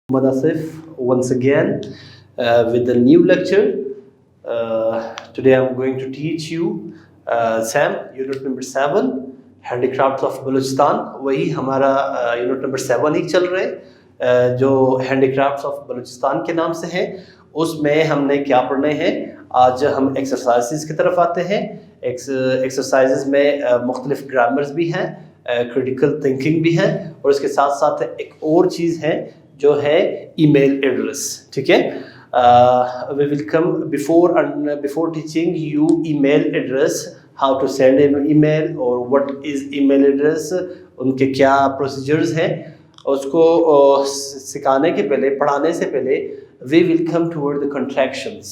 Muhammad Asif once again with a new lecture. Today I'm going to teach you Sam, unit number 7, Handicrafts of Balochistan. वही हमारा unit number 7 ही चल रहे हैं जो handicrafts of Balochistan के नाम से है। उसमें हमने क्या पढ़ने हैं, आज हम एक्सरसाइजेज की तरफ आते हैं। एक्सरसाइजेज में मुख्तलिफ ग्रामर्स भी हैं, क्रिटिकल थिंकिंग भी है, और उसके साथ साथ एक और चीज़ है जो है ईमेल एड्रेस। ठीक है, we will come before teaching you email address, how to send an email और व्हाट इज ईमेल एड्रेस, उनके क्या प्रोसीजर्स हैं, उसको सिखाने के पहले, पढ़ाने से पहले we will come toward the contractions.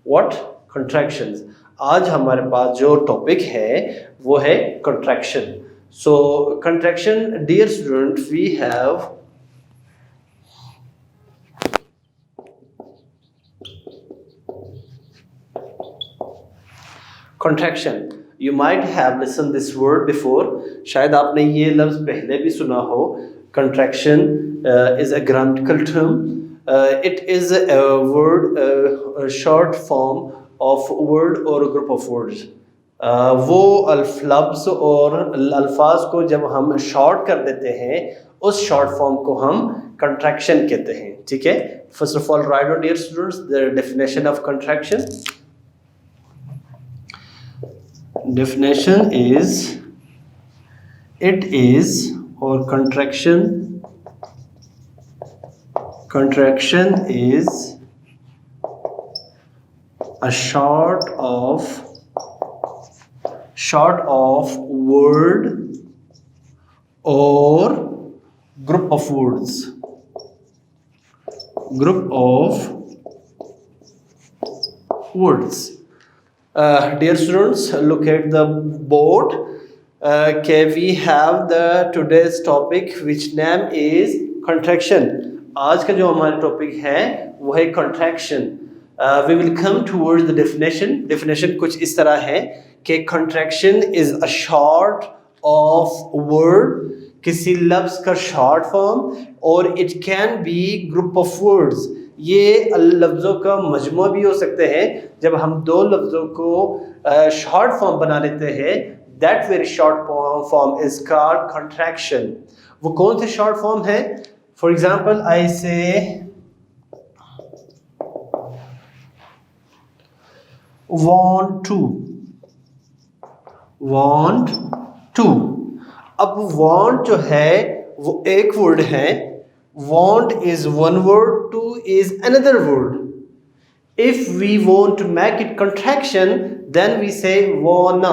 What contractions? आज हमारे पास जो टॉपिक है वो है contraction. So contraction, dear student, we have contraction. You might have listened this word before. शायद आपने ये लफ्ज़ पहले भी सुना हो। Contraction is a grammatical term. It is a word, a short form of word or a group of words. वो लफ्ज़ और अल्फाज को जब हम शॉर्ट कर देते हैं, उस शॉर्ट फॉर्म को हम contraction कहते हैं। ठीक है, first of all, write down, dear students, the definition of contraction. Definition is, it is, or contraction is a short of word or group of words, dear students, look at the board. Okay, we have the today's topic which name is contraction. आज का जो हमारा topic है वो है contraction. We will come towards the definition. Definition कुछ इस तरह है कि contraction is a short of word, किसी लफ्ज़ का शॉर्ट फॉर्म, और it can be group of words. ये लफ्ज़ों का मजमू भी हो सकते हैं। जब हम दो लफ्ज़ों को शॉर्ट फॉर्म बना लेते हैं, that very short form is called contraction. वो कौन से शॉर्ट फॉर्म है? फॉर एग्जाम्पल, आई से want to। अब want जो है वो एक वर्ड है। Want is one word, to is another word. If we want to make it contraction, then we say wanna.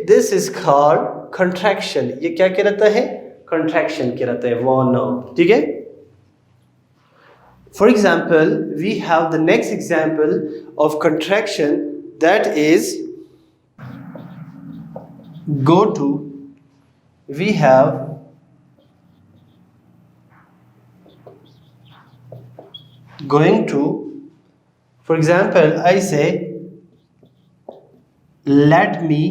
This is called contraction. ये क्या कहलाता है? Contraction कहलाता है, wanna। ठीक है? For example, we have the next example of contraction, that is go to. We have going to. For example, I say let me.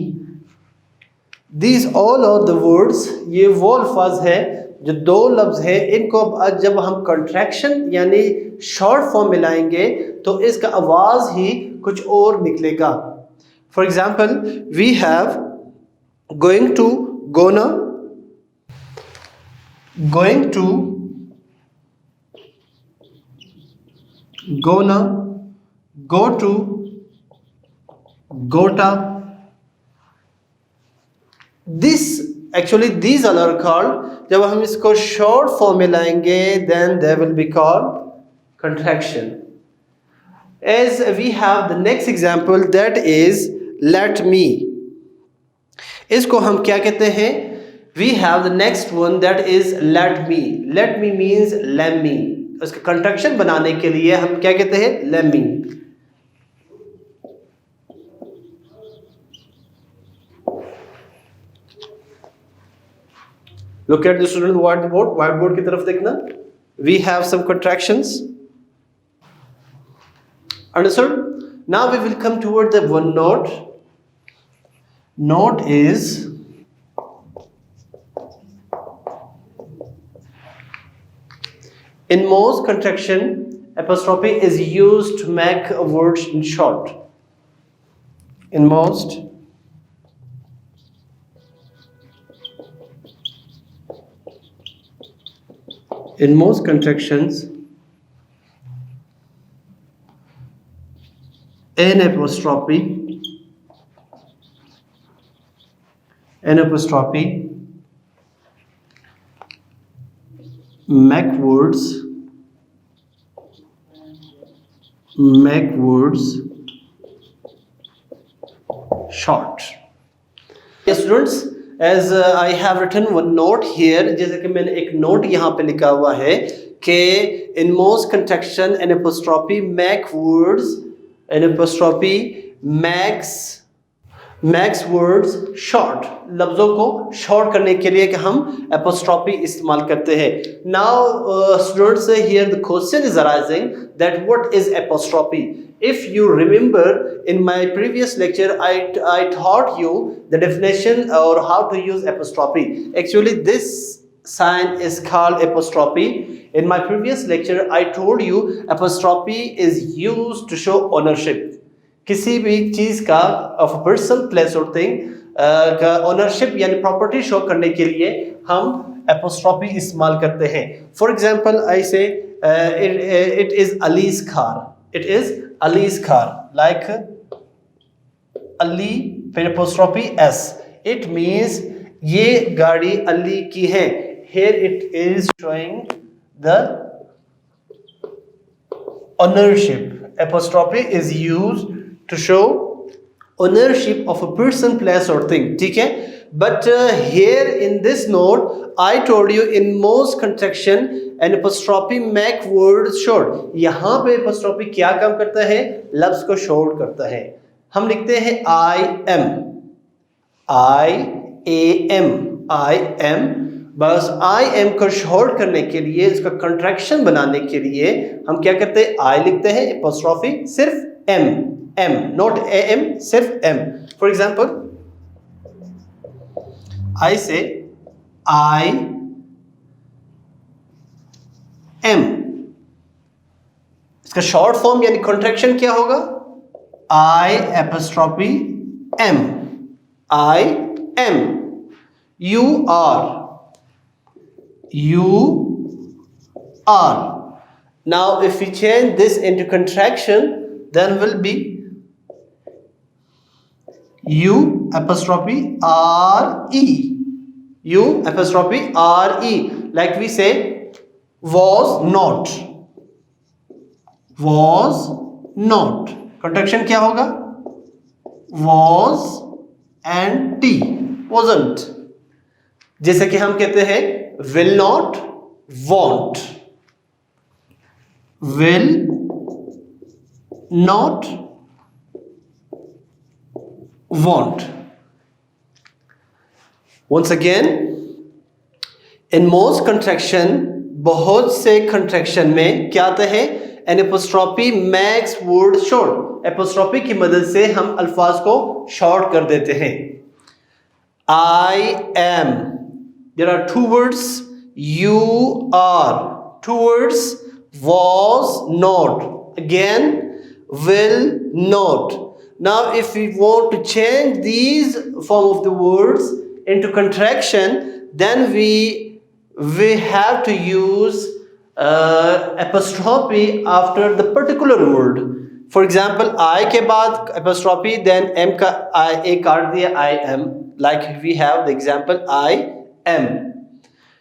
These all are the words. ये वो अल्फाज है जो दो लफ्ज़ है, इनको जब हम कंट्रैक्शन यानी शॉर्ट फॉर्म में लाएंगे तो इसका आवाज़ ही कुछ और निकलेगा। For example, we have going to, gonna, going to, gonna, go to, gotta. These all are called, जब हम इसको शॉर्ट फॉर्म में लाएंगे, then they will be called contraction. As we have the next example, that is let me. इसको हम क्या कहते हैं? We have the next one, that is let me. Let me means let me. उसका contraction बनाने के लिए हम क्या कहते हैं? Let me. Look at the student whiteboard की तरफ देखना. We have some contractions. Understood? Now we will come toward the one note. Note is in most contraction, apostrophe is used to make a word in short. In most contractions, an apostrophe make words short. Yes, students, as I have written one note here, जैसे कि मैंने एक note यहाँ पे लिखा हुआ है कि in most contraction an apostrophe makes words short. लफ्ज़ों को short करने के लिए कि हम apostrophe इस्तेमाल करते हैं. Now students, here the question is arising that what is apostrophe? If you remember, in my previous lecture I taught you the definition or how to use apostrophe. Actually this sign is called apostrophe. In my previous lecture I told you apostrophe is used to show ownership. किसी भी चीज़ का of a person, place or thing का ownership यानी property show करने के लिए हम apostrophe इस्तेमाल करते हैं. For example, I say it is Ali's car. It is Ali's car. Like Ali फिर apostrophe s. It means ये गाड़ी अली की है. Here it is showing the ownership. Apostrophe is used to show ownership of a person, place or thing. ठीक है? But here in this note I told you in most contraction an apostrophe make words short. यहाँ पे apostrophe क्या काम करता है? लफ्ज़ को short करता है. हम लिखते हैं I am, बस I am को short करने के लिए, इसका contraction बनाने के लिए हम क्या करते हैं? I लिखते हैं, apostrophe सिर्फ M, not am, सिर्फ M. For example, I say I am. इसका short form यानी contraction क्या होगा? I apostrophe M. I am. You are. Now if we change this into contraction, then will be U apostrophe R-E. U apostrophe R-E. Like we say was not. Contraction क्या होगा? Was and T. Wasn't. जैसे कि हम कहते हैं will not, won't. Will not, won't. Once again, in most contraction, बहुत से contraction में क्या आता है? An apostrophe makes word short. Apostrophe की मदद से हम अल्फाज को short कर देते हैं. I am. There are two words. You are. Two words. Was not. Again, will not. Now if we want to change these form of the words into contraction, then we have to use apostrophe after the particular word. For example, I के बाद apostrophe, then M का A काट दिया, I am. Like we have the example I am.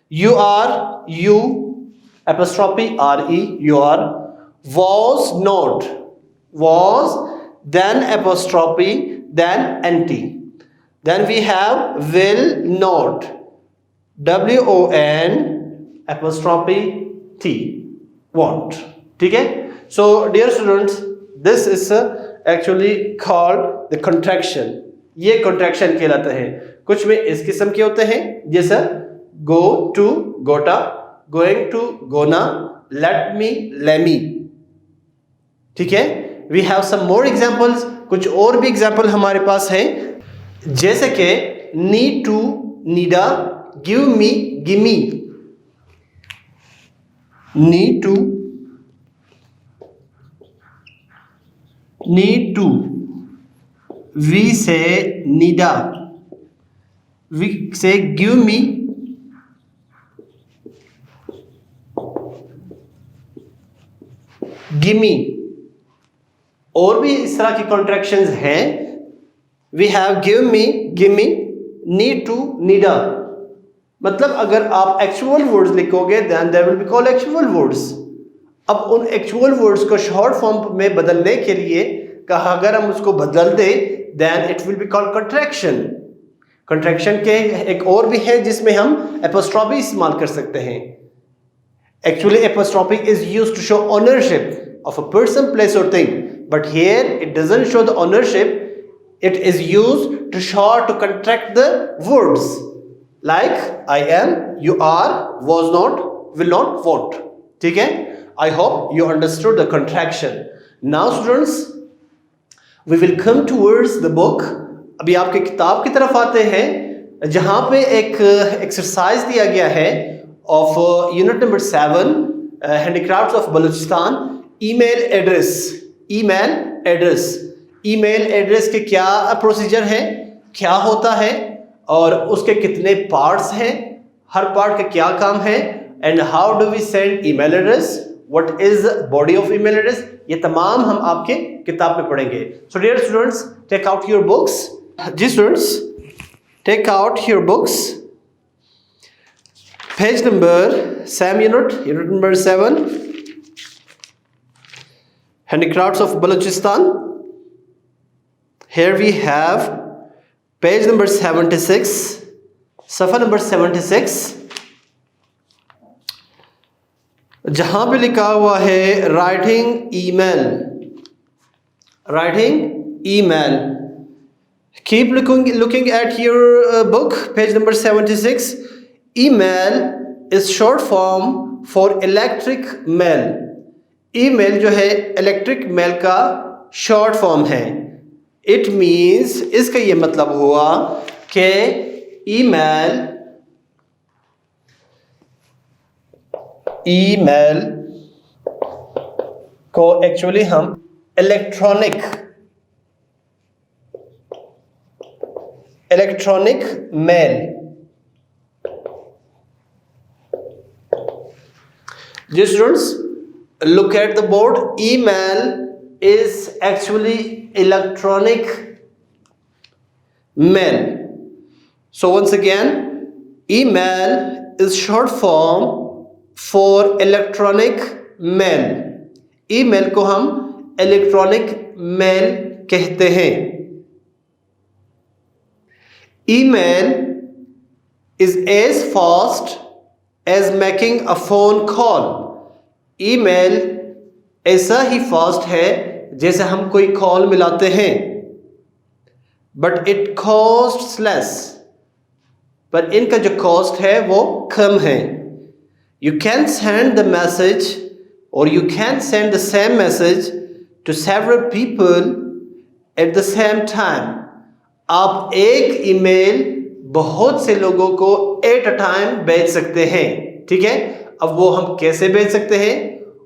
You are, you apostrophe R-E, you are. Was not, was, then apostrophe, then NT. Then we have will not, W-O-N apostrophe T, won't. ठीक है? So dear students, this is actually called the contraction. ये contraction कहलाता है. कुछ में इस किस्म के होते हैं, जैसा go to, gota, going to, gona, let me, lemme. ठीक है? We have some more examples, कुछ और भी एग्जांपल हमारे पास हैं, जैसे कि need to, needa, give me, gimme, need to, need to, we say needa, we say give me, gimme. और भी इस तरह की कॉन्ट्रैक्शंस हैं। We have give me, gimme, need to, needa. मतलब अगर आप एक्चुअल वर्ड्स लिखोगे then they will be called actual words. अब उन एक्चुअल वर्ड्स को शॉर्ट फॉर्म में बदलने के लिए कहा, अगर हम उसको बदल दें then it will be called contraction. Contraction के एक और भी है जिसमें हम एपोस्ट्रॉफी इस्तेमाल कर सकते हैं। Actually, apostrophe is used to show ownership of a person, place or thing. But here it doesn't show the ownership. It is used to show, to contract the words. Like I am, you are, was not, will not, won't. ठीक है? I hope you understood the contraction. Now students, we will come towards the book. अभी आपके किताब की तरफ आते हैं, जहाँ पे एक एक्सरसाइज दिया गया है of unit number 7, handicrafts of Balochistan, email address, email address, email address के क्या प्रोसीजर है, क्या होता है और उसके कितने पार्ट्स हैं, हर पार्ट का क्या काम है, and how do we send email address, what is the body of email address, ये तमाम हम आपके किताब में पढ़ेंगे। So dear students, take out your books. Ji students, take out your books. Page number, same unit number 7, handicrafts of Balochistan. Here we have page number 76, सफ़ा number 76, जहाँ पे लिखा हुआ है writing email, writing email. Keep looking at your book, page number 76. Email is short form for electric mail. Email जो है electric mail का short form है। इट मीन्स, इसका ये मतलब हुआ कि ईमेल को एक्चुअली हम electronic mail, Dear students, look at the board. Email is actually electronic mail. So once again, email is short form for electronic mail. Email को हम electronic mail कहते हैं। Email is as fast as making a phone call. Email ऐसा ही fast है जैसे हम कोई call मिलाते हैं। बट इट कॉस्ट्स लेस, पर इनका जो कॉस्ट है वो कम है। You can send the message और you can send the same message to several people at the same time. आप एक ईमेल बहुत से लोगों को एट अ टाइम भेज सकते हैं। ठीक है, अब वो हम कैसे भेज सकते हैं,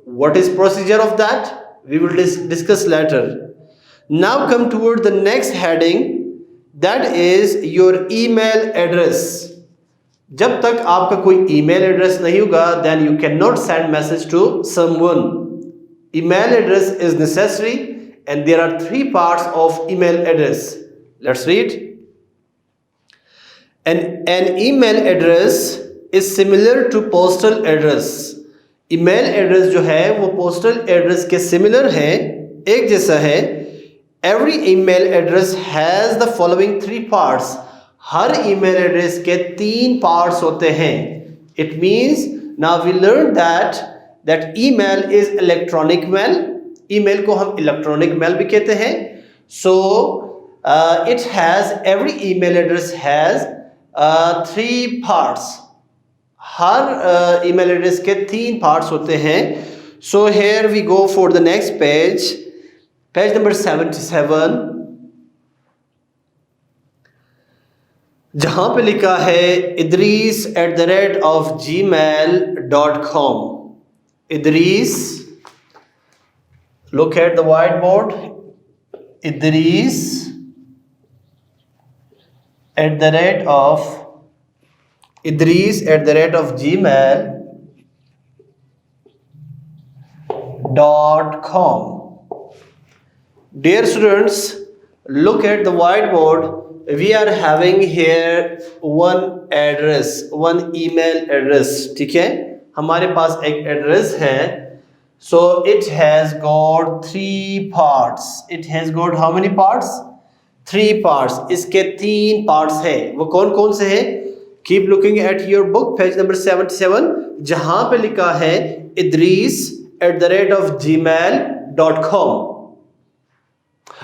what is procedure of that, we will discuss later. Now come toward the next heading, that is your email address. जब तक आपका कोई ईमेल एड्रेस नहीं होगा then you can not send message to someone. Email address is necessary and there are 3 parts of email address. Let's read. An email address is similar to postal address. email address जो है वो postal address के similar है, एक जैसा है। Every email address has the following 3 parts. Her email address के 3 parts होते हैं। It means now we learned that email is electronic mail. email को हम electronic mail भी कहते हैं। So it has, every email address has 3 parts. हर email address के 3 पार्ट्स होते हैं। So here we go for the next page. Page number 77, जहां पे लिखा है idris@gmail.com. Idris, look at the whiteboard. Idris at the rate of gmail.com. Dear students, look at the whiteboard. We are having here one address, one email address. ठीक है, हमारे पास एक address है. So it has got 3 parts. It has got how many parts? 3 parts. इसके 3 parts है. वो कौन कौन से हैं? Keep looking at your book, page number 77, जहां पे लिखा है idris@gmail.com.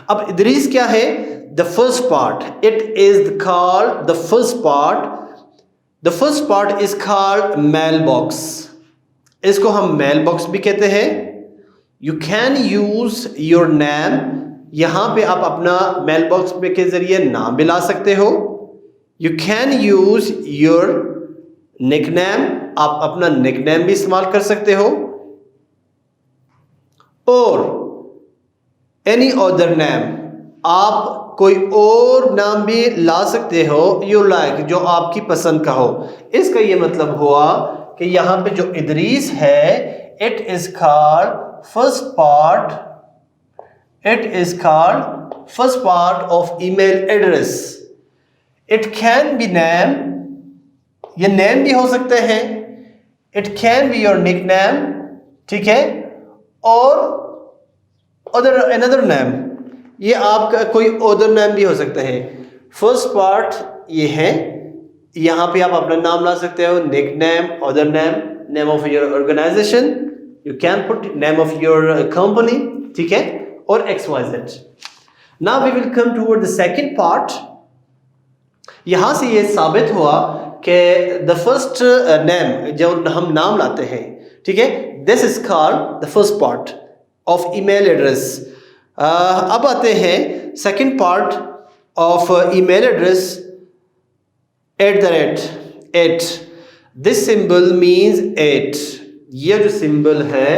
अब इदरीस क्या है? The first part. It is called the first part. The first part is called mailbox. इसको हम mailbox भी कहते हैं. You can use your name. यहाँ पे आप अपना mailbox पे के जरिए नाम भी ला सकते हो. You can use your nickname. आप अपना nickname भी इस्तेमाल कर सकते हो. और any other name, आप कोई और नाम भी ला सकते हो you like, जो आपकी पसंद का हो. इसका ये मतलब हुआ कि यहाँ पे जो इदरीस है, it is called first part of email address. It can be name, ये name भी हो सकते हैं. It can be your nickname, ठीक है, और another name, ये आपका कोई other name भी हो सकता है. फर्स्ट पार्ट ये है, यहाँ पे आप अपना नाम ला सकते हो, nickname, other name, name of your organization, you can put name of your company, ठीक है, और XYZ. Now we will come toward the second part. यहाँ से ये साबित हुआ कि the first name, जो हम नाम लाते हैं, ठीक है, this is called the first part of email address. अब आते हैं second part of email address, @. This symbol means @. ये जो symbol है,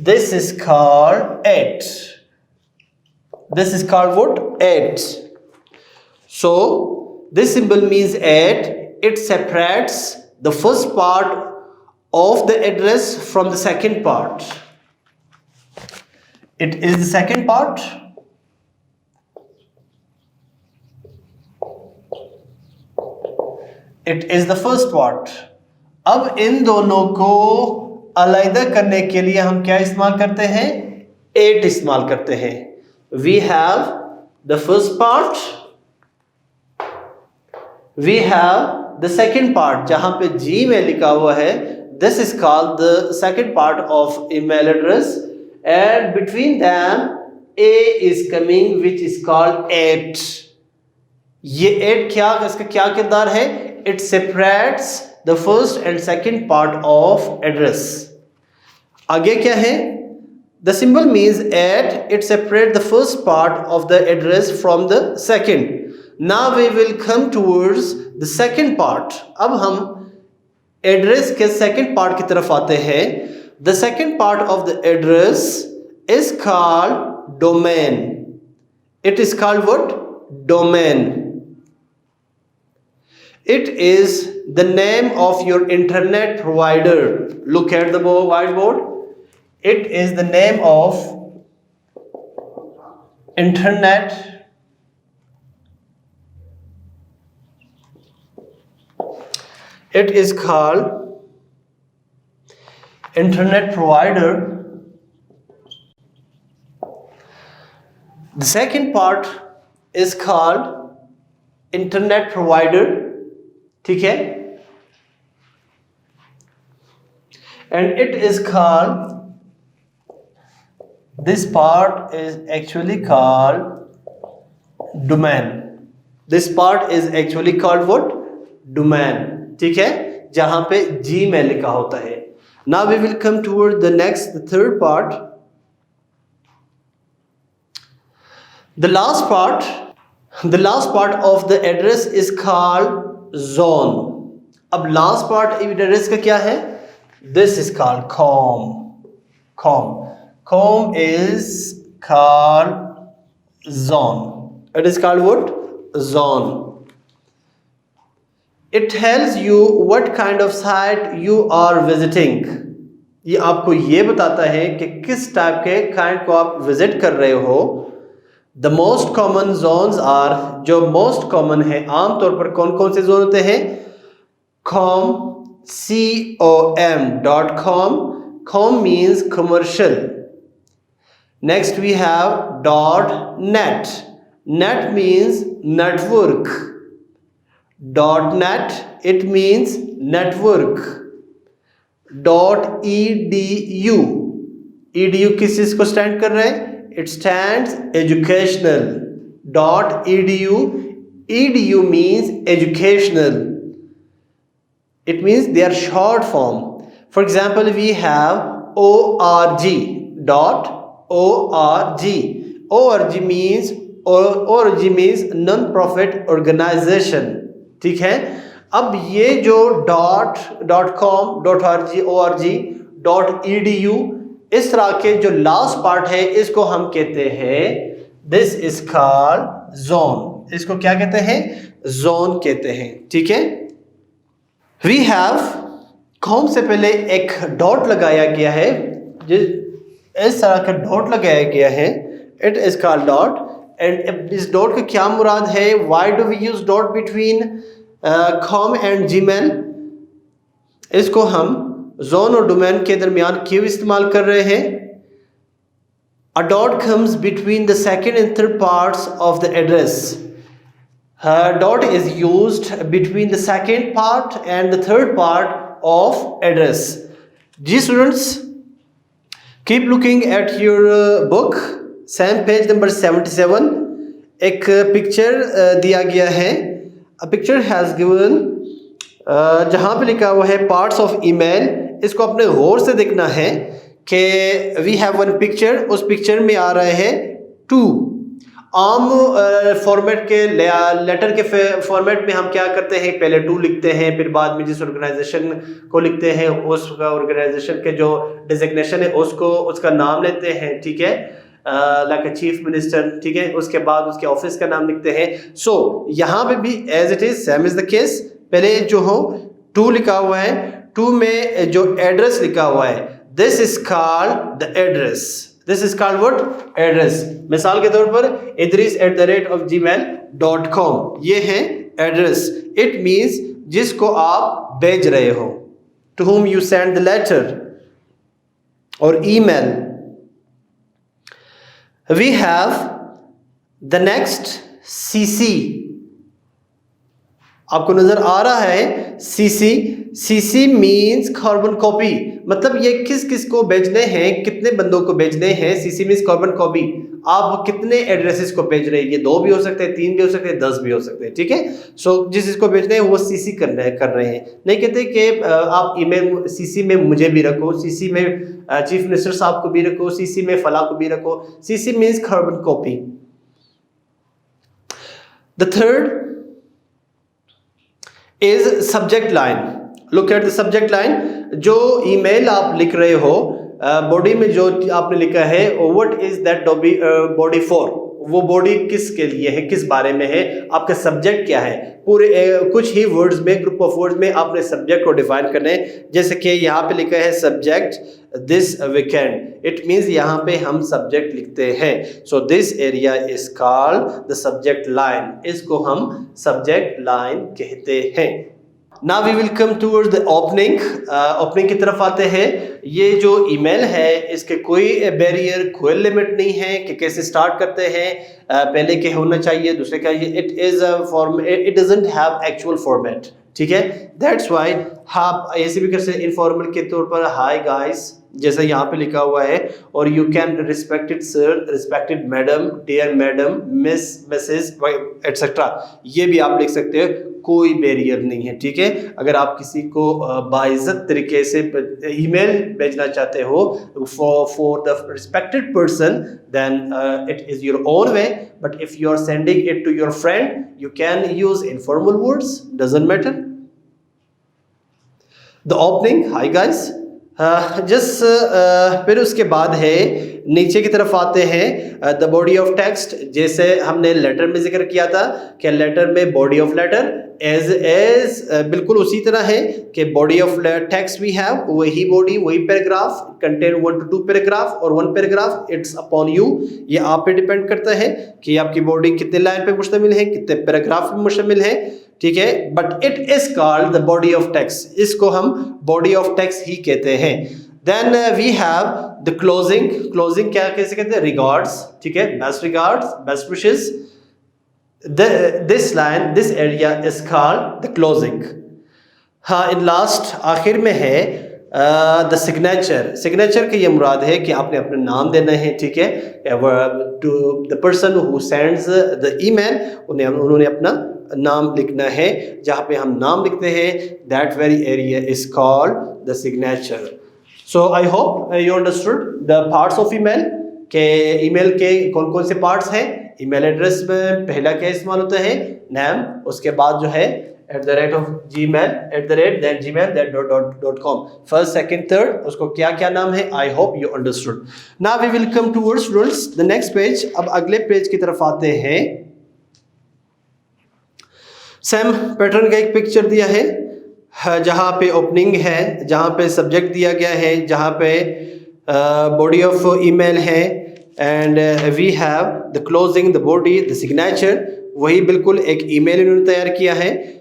this is called @. This is called what? @. So this symbol means @. It separates the first part of the address from the second part. It is the second part. It is the first part. अब इन दोनों को अलग करने के लिए हम क्या इस्तेमाल करते हैं? @. इस्तेमाल करते हैं. We have the first part. We have the second part, जहां पे G में लिखा हुआ है. This is called the second part of email address. And between them A is coming, which is called @. ये @, क्या इसका क्या किरदार है? It separates the first and second part of address. आगे क्या है? The symbol means @. It separates the first part of the address from the second. Now we will come towards the second part. अब हम address के second part की तरफ आते हैं. The second part of the address is called domain. It is called what? Domain. It is the name of your internet provider. Look at the whiteboard. It is the name of internet It is called internet provider. The second part is called internet provider. ठीक है? And it is called, this part is actually called domain. This part is actually called what? Domain. ठीक है? जहां पे G में लिखा होता है. Now we will come toward the next, the third part. The last part of the address is called zone. अब last part address का क्या है? This is called com is called zone. It is called what? Zone. It tells you what kind of site you are visiting. ये आपको ये बताता है कि किस टाइप के काइंड को आप विजिट कर रहे हो. The most common zones are, जो most common है आमतौर पर कौन कौन से जोन होते हैं? com, com. Com means commercial. Next we have .net. Net means network. .net, it means network. .edu. edu किस चीज को स्टैंड कर रहा है? It stands educational. .edu. edu means educational. It means they are short form. For example, we have org. org means non-profit organization. ठीक है. अब ये जो .com, .org, .edu, इस तरह के जो लास्ट पार्ट है इसको हम कहते हैं दिस इज कॉल्ड जोन. इसको क्या कहते हैं? जोन कहते हैं. ठीक है. वी हैव कॉम से पहले एक डॉट लगाया गया है. इस तरह का डॉट लगाया गया है. It is called dot. And इस डॉट का क्या मुराद है? Why do we use dot between com and Gmail? इसको हम जोन और डोमेन के दरमियान क्यों इस्तेमाल कर रहे हैं? A dot comes between the second and third parts of the address. Dot is used between the second part and the third part of address. Ji students, keep looking at your book. Same page number 77. एक picture दिया गया है. A picture has given जहाँ पे लिखा हुआ है parts of email. इसको अपने गौर से देखना है कि वी हैव वन पिक्चर. उस पिक्चर में आ रहे हैं टू. आम फॉर्मेट के लेटर के फॉर्मेट में हम क्या करते हैं? पहले टू लिखते हैं, फिर बाद में जिस ऑर्गेनाइजेशन को लिखते हैं उसका ऑर्गेनाइजेशन के जो डिजिग्नेशन है उसका नाम लेते हैं. ठीक है. Like chief minister. ठीक है. उसके बाद उसके ऑफिस का नाम लिखते हैं. सो यहाँ पे भी as it is same is the case. पहले जो हो टू लिखा हुआ है. टू में जो एड्रेस लिखा हुआ है this is called the address. This is called what? Address. मिसाल के तौर पर idris@gmail.com ये है एड्रेस. इट मींस जिसको आप भेज रहे हो, to whom you send the letter or email. We have the next CC. आपको नजर आ रहा है CC मीन्स कार्बन कॉपी. मतलब ये किस किस को भेजने हैं, कितने बंदों को भेजने हैं. CC means carbon copy. आप कितने एड्रेसेस को भेज रहे हैं? ये 2 भी हो सकते हैं, 3 भी हो सकते हैं, 10 भी हो सकते हैं. ठीक है. सो जिस जिसको भेजने हैं वो CC कर रहे हैं. नहीं कहते कि आप ईमेल CC में मुझे भी रखो, CC में चीफ मिनिस्टर साहब को भी रखो, CC में फला को भी रखो. CC means carbon copy. The third is subject line. Look at the subject line. जो ईमेल आप लिख रहे हो बॉडी में जो आपने लिखा है what is that body for, वो बॉडी किसके लिए है, किस बारे में है, आपका सब्जेक्ट क्या है. पूरे कुछ ही वर्ड्स में, ग्रुप ऑफ वर्ड्स में आपने सब्जेक्ट को डिफाइन करना है. जैसे कि यहाँ पे लिखा है subject this weekend. It means यहाँ पे हम सब्जेक्ट लिखते हैं. So this area is called the subject line. इसको हम सब्जेक्ट लाइन कहते हैं. Now we will come towards the opening. Opening की तरफ आते हैं. ये जो ईमेल है इसके कोई बैरियर, कोई लिमिट नहीं है कि कैसे स्टार्ट करते हैं. पहले के होना चाहिए, दूसरे का ये it is a form, it doesn't have actual format. ठीक है. दैट्स व्हाई आप ऐसे भी कर सकते इनफॉर्मल के तौर पर हाय गाइस, जैसे यहाँ पे लिखा हुआ है, और you can respected sir, respected madam, dear madam, miss, Mrs etcetera, ये भी आप लिख सकते हो, कोई बैरियर नहीं है, ठीक है। अगर आप किसी को बाइज्जत तरीके से ईमेल भेजना चाहते हो for the respected person, then it is your own way, but if you are sending it to your friend, you can use informal words, doesn't matter. The opening, hi guys, फिर उसके बाद है, नीचे की तरफ आते हैं, द बॉडी ऑफ टेक्स्ट, जैसे हमने लेटर में जिक्र किया था कि लेटर में बॉडी ऑफ लेटर एज बिल्कुल उसी तरह है कि body of text we have, वही बॉडी, वही पैराग्राफ, कंटेन 1 to 2 पैराग्राफ और 1 पैराग्राफ, इट्स अपॉन यू, ये आप पे डिपेंड करता है कि आपकी बॉडी कितने लाइन पे मुश्तमिल है, कितने पैराग्राफ पे मुश्तमिल है, ठीक है। But it is called the body of text, इसको हम बॉडी ऑफ टेक्स्ट ही कहते हैं। Then we have the closing, closing क्या कैसे कहते हैं, रिगार्ड्स, ठीक है, best regards, best wishes, this line, this area is called the closing. हाँ, इन लास्ट आखिर में है द सिग्नेचर, सिग्नेचर की ये मुराद है कि आपने अपना नाम देना है, ठीक है, to the person who sends the email, उन्होंने अपना नाम लिखना है, जहाँ पे हम नाम लिखते हैं, that very area is called the signature. So I hope you understood the parts of email, के ईमेल के कौन कौन से पार्ट्स हैं। ईमेल एड्रेस में पहला क्या इस्तेमाल होता है, नेम, उसके बाद जो है @gmail.com, फर्स्ट सेकंड थर्ड, उसको क्या क्या नाम है। I hope you understood. Now we will come towards students the next page. अब अगले पेज की तरफ आते हैं। सेम पैटर्न का एक पिक्चर दिया है, जहाँ पे ओपनिंग है, जहाँ पे सब्जेक्ट दिया गया है, जहाँ पे बॉडी ऑफ ईमेल है, and we have the closing, the body, the signature. वही बिल्कुल एक ईमेल इन्होंने तैयार किया है,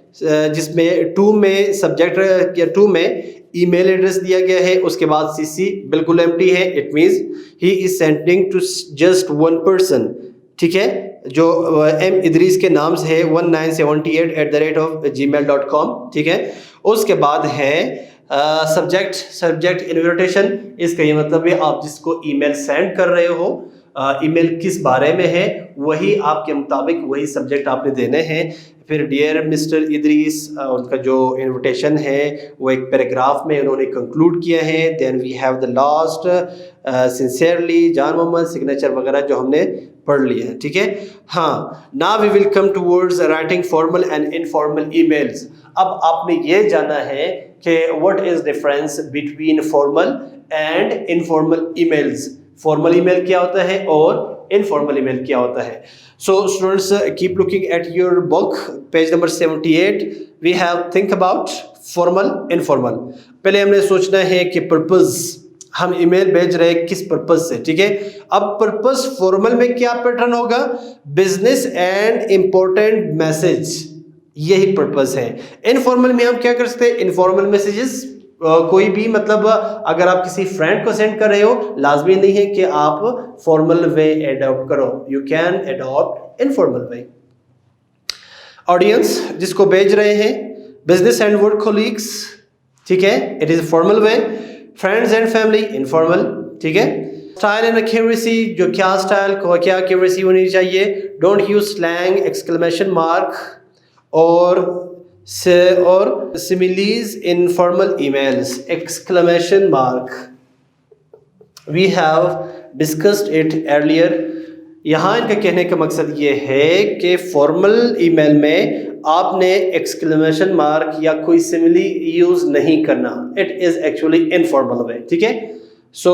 जिसमें 2 में सब्जेक्ट या 2 में ईमेल एड्रेस दिया गया है, उसके बाद सीसी बिल्कुल एम्प्टी है, it means he is sending to just 1 person, ठीक है, जो एम इदरीस के नाम से है 1978@gmail.com, ठीक है। उसके बाद है सब्जेक्ट इन्विटेशन, इसका ये मतलब है आप जिसको ईमेल सेंड कर रहे हो, ईमेल किस बारे में है, वही आपके मुताबिक वही सब्जेक्ट आपने देने हैं। फिर डियर मिस्टर इदरीस, उनका जो इन्विटेशन है वो एक पैराग्राफ में उन्होंने कंक्लूड किया है। Then we have the last sincerely Jan Mohammad, signature वगैरह जो हमने पढ़ लिया है, ठीक है। हाँ, now we will come towards writing formal and informal emails. अब आपने ये जाना है कि what is difference between formal and informal emails. Formal email क्या होता है और इनफॉर्मल ईमेल क्या होता है। So students, keep looking at your book, page number 78। We have think about formal, informal. पहले हमने सोचना है कि पर्पस, हम ईमेल भेज रहे हैं किस पर्पस से, ठीक है। अब पर्पस फॉर्मल में क्या पैटर्न होगा, बिजनेस एंड इंपॉर्टेंट मैसेज, यही पर्पस है। इनफॉर्मल में हम क्या कर सकते हैं, इनफॉर्मल मैसेजेस कोई भी, मतलब अगर आप किसी फ्रेंड को सेंड कर रहे हो, लाजमी नहीं है कि आप फॉर्मल वे एडॉप्ट करो, you can adopt informal way. Audience जिसको भेज रहे हैं, बिजनेस एंड वर्क कोलीग्स, ठीक है, it is formal way. Friends and family, informal, ठीक है। स्टाइल एंड एक्यूरेसी, जो क्या स्टाइल को क्या एक्यूरेसी होनी चाहिए। Don't use slang, exclamation mark और similes in formal emails, exclamation mark. We have discussed it earlier. यहाँ इनका कहने का मकसद ये है कि फॉर्मल ईमेल में आपने एक्सक्लेमेशन मार्क या कोई सिमिली यूज नहीं करना, इट इज एक्चुअली इनफॉर्मल वे, ठीक है। सो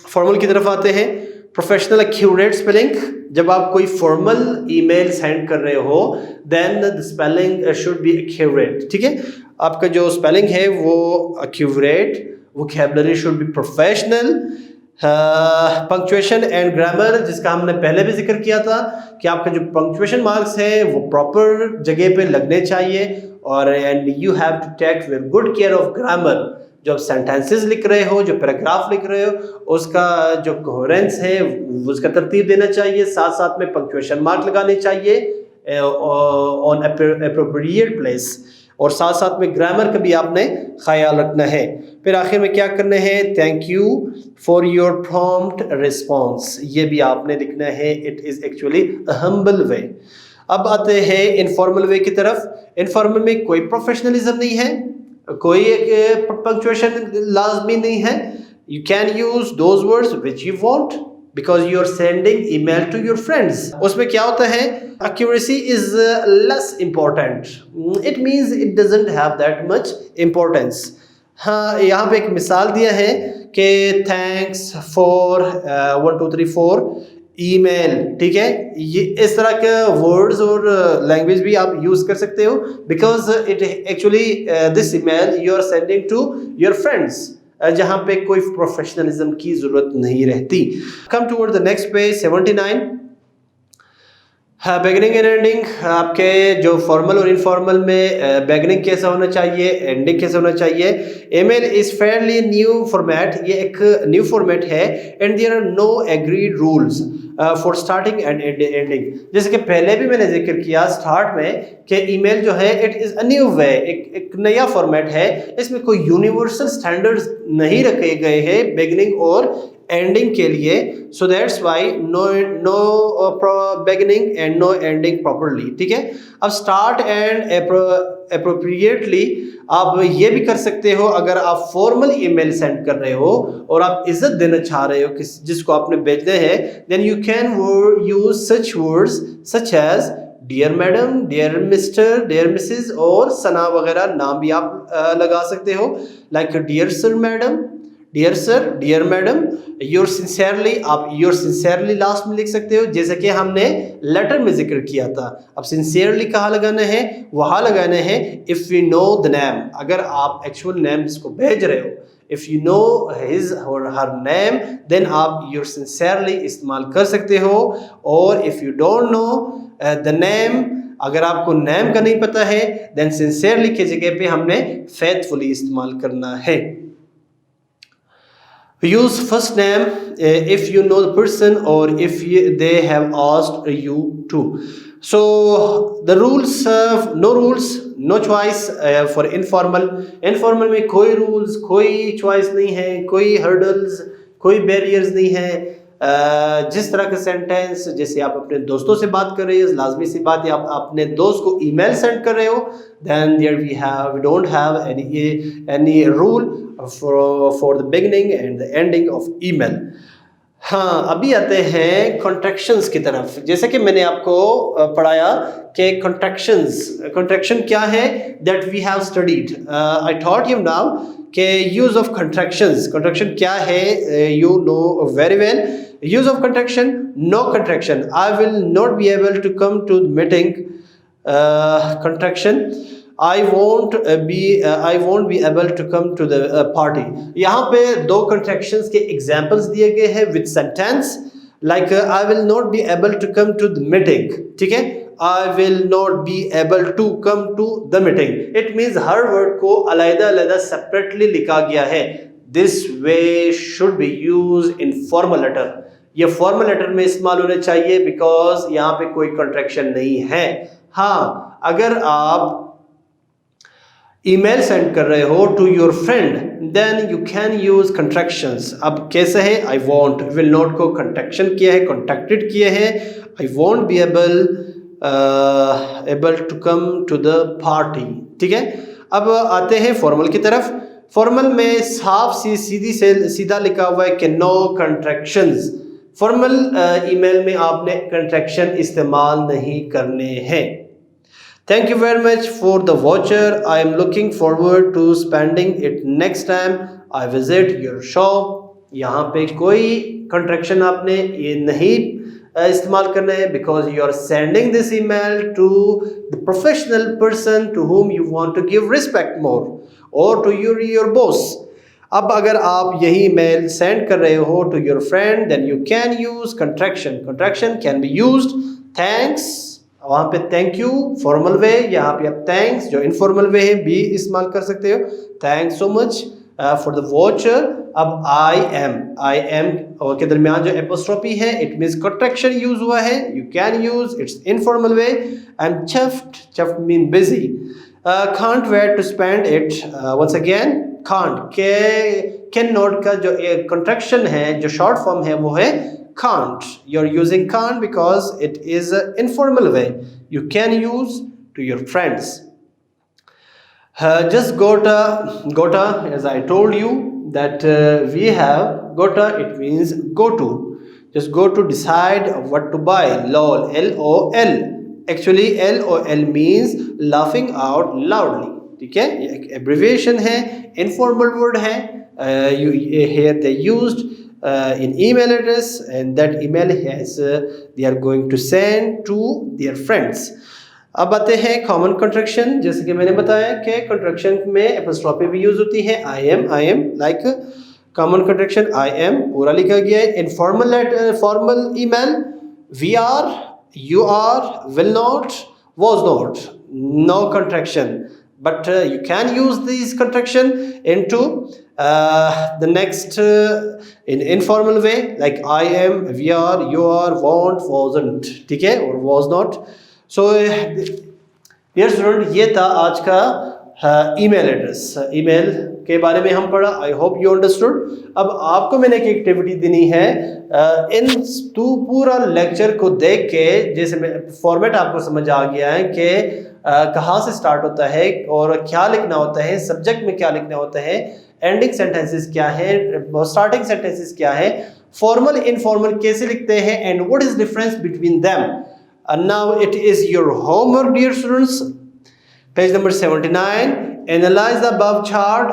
फॉर्मल की तरफ आते हैं। प्रोफेशनल एक्यूरेट स्पेलिंग, जब आप कोई फॉर्मल ईमेल सेंड कर रहे हो, then the spelling should be accurate, ठीक है। आपका जो स्पेलिंग है वो accurate, vocabulary should be professional. Punctuation and grammar, जिसका हमने पहले भी जिक्र किया था कि आपका जो पंक्चुएशन मार्क्स है वो प्रॉपर जगह पे लगने चाहिए, और and you have to take very good care of grammar. जो आप सेंटेंसेस लिख रहे हो, जो पैराग्राफ लिख रहे हो, उसका जो कोहेरेंस है उसका तरतीब देना चाहिए, साथ साथ में पंक्चुएशन मार्क लगाने चाहिए ऑन एप्रोप्रिएट प्लेस, और साथ साथ में ग्रामर का भी आपने ख्याल रखना है। फिर आखिर में क्या करना है, thank you for your prompt response, ये भी आपने लिखना है, इट इज़ एक्चुअली हम्बल वे। अब आते हैं इनफॉर्मल वे की तरफ। इनफॉर्मल में कोई प्रोफेशनलिज्म नहीं है, कोई एक पंक्चुएशन लाजमी नहीं है। You can use those words which you want because you are sending email to your friends. उसमें क्या होता है, accuracy is less important, it means it doesn't have that much importance। हाँ, यहाँ पे एक मिसाल दिया है कि थैंक्स फॉर 1 2 3 4 ईमेल, ठीक है। ये इस तरह के वर्ड्स और लैंग्वेज भी आप यूज कर सकते हो, because it actually this email you are sending to your friends, जहाँ पे कोई प्रोफेशनलिज्म की जरूरत नहीं रहती। Come toward the next page 79। Beginning and ending, आपके जो फॉर्मल और इनफॉर्मल में बिगिनिंग कैसा होना चाहिए, एंडिंग कैसा होना चाहिए। Email is fairly new format, ये एक न्यू फॉर्मेट है, and there are no agreed rules for starting and ending. जैसे कि पहले भी मैंने जिक्र किया स्टार्ट में कि ईमेल जो है it is a new way, एक नया फॉर्मेट है, इसमें कोई यूनिवर्सल स्टैंडर्ड्स नहीं रखे गए हैं बिगिनिंग और एंडिंग के लिए। So that's why no beginning and no ending properly, ठीक है। अब स्टार्ट एंड अप्रोप्रिएटली आप ये भी कर सकते हो, अगर आप फॉर्मल ईमेल सेंड कर रहे हो और आप इज्जत देना चाह रहे हो किस जिसको आपने भेजना है, then you can use such words such as dear madam, dear Mr, dear Mrs और सना वगैरह नाम भी आप लगा सकते हो, like dear sir madam, dear sir, dear madam. Your sincerely, आप योर सिंसियरली लास्ट में लिख सकते हो, जैसे कि हमने लेटर में जिक्र किया था। अब सिंसियरली कहाँ लगाना है, वहाँ लगाना है if you know the name, अगर आप एक्चुअल नेम जिसको भेज रहे हो, इफ़ यू नो हिज और हर नेम, देन आप योर सिंसियरली इस्तेमाल कर सकते हो। और if you don't know the name, अगर आपको नेम का नहीं पता है, देन सिंसियरली की जगह पे हमने फेथफुली इस्तेमाल करना है। Use first name if you know the person or if they have asked you to. So the rules, no rules, no choice for informal. Informal में कोई rules, कोई choice नहीं है, कोई hurdles, कोई barriers नहीं है। जिस तरह का सेंटेंस, जैसे आप अपने दोस्तों से बात कर रहे हो, लाजमी सी बात है आप अपने दोस्त को ईमेल सेंड कर रहे हो, then there we don't have any rule for the beginning and the ending of email। हाँ, अभी आते हैं कॉन्ट्रैक्शंस की तरफ। जैसे कि मैंने आपको पढ़ाया कि कॉन्ट्रैक्शन क्या है, that we have studied. I taught you now कि यूज ऑफ कॉन्ट्रैक्शन क्या है, you know very well. Use of contraction, no contraction, I will not be able to come to meeting. Contraction, I won't be able to come to the party। यहाँ पे दो contractions के examples दिए गए हैं with sentence, like I will not be able to come to the meeting, ठीक है। I will not be able to come to the meeting, it means her word को अलग-अलग separately लिखा गया है। This way should be used in formal letter। ये formal letter में इस्तेमाल होने चाहिए because यहाँ पे कोई contraction नहीं है। हाँ, अगर आप ईमेल सेंड कर रहे हो to your friend, then you can use contractions. अब कैसे है, आई वॉन्ट, विल नॉट को कंट्रैक्शन किया है, कॉन्ट्रैक्टेड किए हैं। I won't be able to come to the party, ठीक है। अब आते हैं फॉर्मल की तरफ। फॉर्मल में साफ सीधा लिखा हुआ है कि नो कंट्रैक्शंस। फॉर्मल ईमेल में आपने कंट्रैक्शन इस्तेमाल नहीं करने हैं। Thank you very much for the voucher. I am looking forward to spending it next time I visit your shop। यहाँ पे कोई contraction आपने ये नहीं इस्तेमाल करना है because you are sending this email to the professional person to whom you want to give respect more or to your boss। अब अगर आप यही email send कर रहे हो to your friend, then you can use contraction। Contraction can be used thanks, वहाँ पे thank you formal way, यहाँ पे आप थैंक्स जो इनफॉर्मल वे है भी इस्तेमाल कर सकते हो। Thanks so much for the watcher. अब आई एम और के दरमियान जो एपोस्ट्रोफी है, इट मीन्स कॉन्ट्रैक्शन यूज हुआ है, you can use its informal way. I am chuffed mean busy. Can't wait to spend it, once again can't, can not का जो कंट्रैक्शन है, जो शॉर्ट फॉर्म है वो है can't. You're using can't because it is an informal way. You can use to your friends. Just gota, as I told you that we have gota, it means go to. Just go to decide what to buy. LOL, LOL. Actually LOL means laughing out loudly. ठीक है, ये एक abbreviation है, informal word है. Here they used in email address, and that email has they are going to send to their friends. अब आते हैं common contraction. जैसे कि मैंने बताया कि कंट्रैक्शन में एपोस्ट्रोफी भी यूज होती है. I am like common contraction I am पूरा लिखा गया है. Formal email we are, you are, will not, was not, no contraction. But you can use these contraction into the next in informal way, like I am, we are, you are, won't, wasn't, ठीक है, or was not. So dear student, ये था आज का email address. Email के बारे में हम पढ़ा. आई होप यू अंडरस्टूड. अब आपको मैंने एक एक्टिविटी देनी है. इन तू पूरा लेक्चर को देख के, जैसे फॉर्मेट आपको समझ आ गया है कि कहाँ से स्टार्ट होता है और क्या लिखना होता है, सब्जेक्ट में क्या लिखना होता है, एंडिंग सेंटेंसेस क्या है, स्टार्टिंग सेंटेंसेस क्या है, फॉर्मल इनफॉर्मल कैसे लिखते हैं, and what is difference between them. Now it is your homework dear students. Page number 79. Analyse the above chart.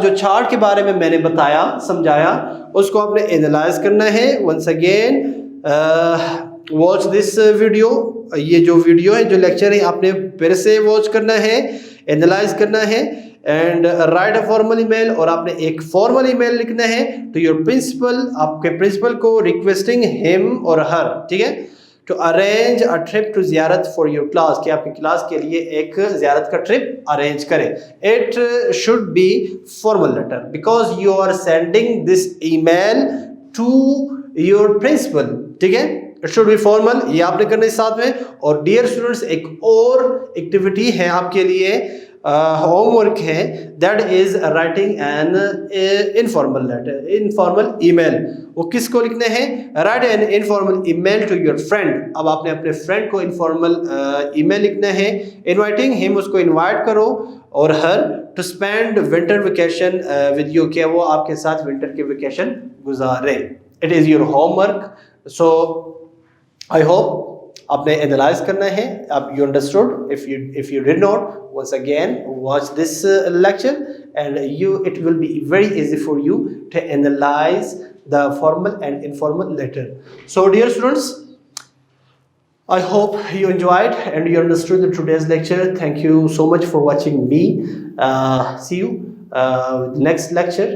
जो चार्ट के बारे में मैंने बताया, समझाया, उसको आपने एनालाइज करना है. Once again watch this video. ये जो वीडियो है, जो लेक्चर है, आपने फिर से वॉच करना है, एनालाइज करना है, and write a formal email. और आपने एक फॉर्मल ईमेल लिखना है टू योर प्रिंसिपल, आपके प्रिंसिपल को, रिक्वेस्टिंग हिम और हर, ठीक है, to arrange a trip to Ziarat for your class, कि आपकी क्लास के लिए एक ज़ियारत का ट्रिप अरेंज करें. It should be formal letter because you are sending this email to your principal. ठीक है, इट शुड बी फॉर्मल. ये आपने करना है साथ में. और डियर स्टूडेंट्स, एक और एक्टिविटी है आपके लिए, होमवर्क है, that is writing an informal letter, informal email. वो किसको लिखने हैं? Write an informal email to your friend. अब आपने अपने फ्रेंड को इनफॉर्मल ईमेल लिखना है, इनवाइटिंग हिम, उसको इनवाइट करो, और her to spend winter vacation with you, कि वो आपके साथ विंटर के वेकेशन गुजारे. It is your homework. So I hope आपने एनालाइज करना है. अब you understood. If you did not, once again watch this lecture, and it will be very easy for you to analyze the formal and informal letter. So dear students, I hope you enjoyed and you understood the today's lecture. Thank you so much for watching me. See you with the next lecture.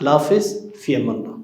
Allah Hafiz. Fi aman.